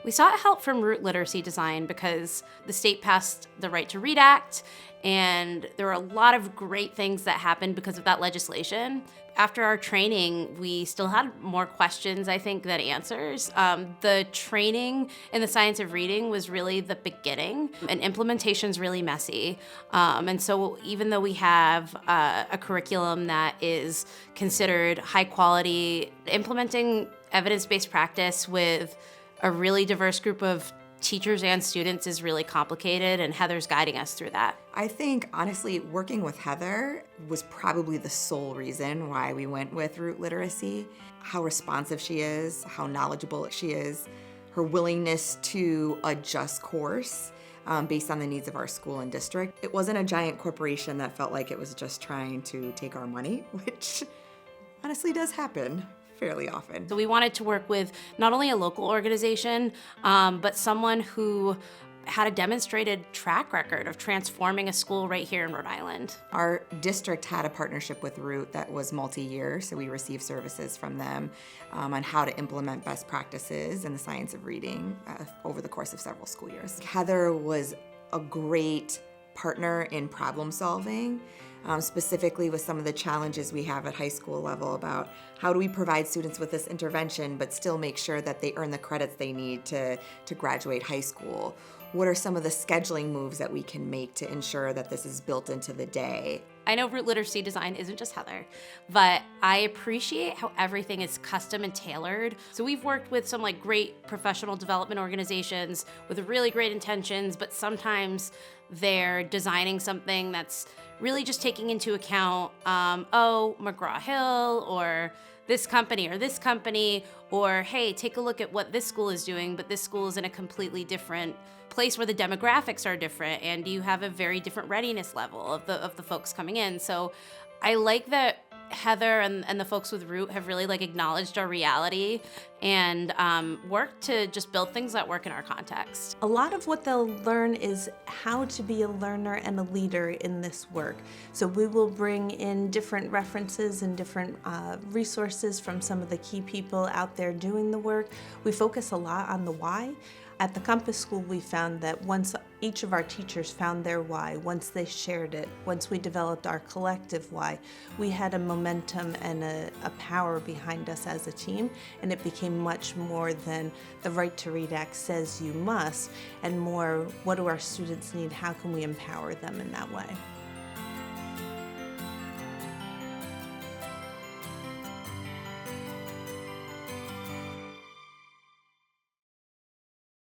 We sought help from Root Literacy Design because the state passed the Right to Read Act, and there were a lot of great things that happened because of that legislation. After our training, we still had more questions, I think, than answers. The training in the science of reading was really the beginning, and implementation's really messy. And so even though we have a curriculum that is considered high quality, implementing evidence-based practice with a really diverse group of teachers and students is really complicated, and Heather's guiding us through that. I think, honestly, working with Heather was probably the sole reason why we went with Root Literacy. How responsive she is, how knowledgeable she is, her willingness to adjust course based on the needs of our school and district. It wasn't a giant corporation that felt like it was just trying to take our money, which honestly does happen fairly often. So we wanted to work with not only a local organization, but someone who had a demonstrated track record of transforming a school right here in Rhode Island. Our district had a partnership with Root that was multi-year, so we received services from them on how to implement best practices in the science of reading over the course of several school years. Heather was a great partner in problem solving, specifically with some of the challenges we have at high school level about how do we provide students with this intervention but still make sure that they earn the credits they need to graduate high school. What are some of the scheduling moves that we can make to ensure that this is built into the day? I know Root Literacy Design isn't just Heather, but I appreciate how everything is custom and tailored. So we've worked with some great professional development organizations with really great intentions, but sometimes they're designing something that's really just taking into account, McGraw-Hill or this company, or hey, take a look at what this school is doing, but this school is in a completely different place where the demographics are different and you have a very different readiness level of the folks coming in. So I like that Heather and the folks with Root have really acknowledged our reality and worked to just build things that work in our context. A lot of what they'll learn is how to be a learner and a leader in this work. So we will bring in different references and different resources from some of the key people out there doing the work. We focus a lot on the why. At the Compass School, we found that once each of our teachers found their why, once they shared it, once we developed our collective why, we had a momentum and a power behind us as a team, and it became much more than the Right to Read Act says you must, and more, what do our students need, how can we empower them in that way?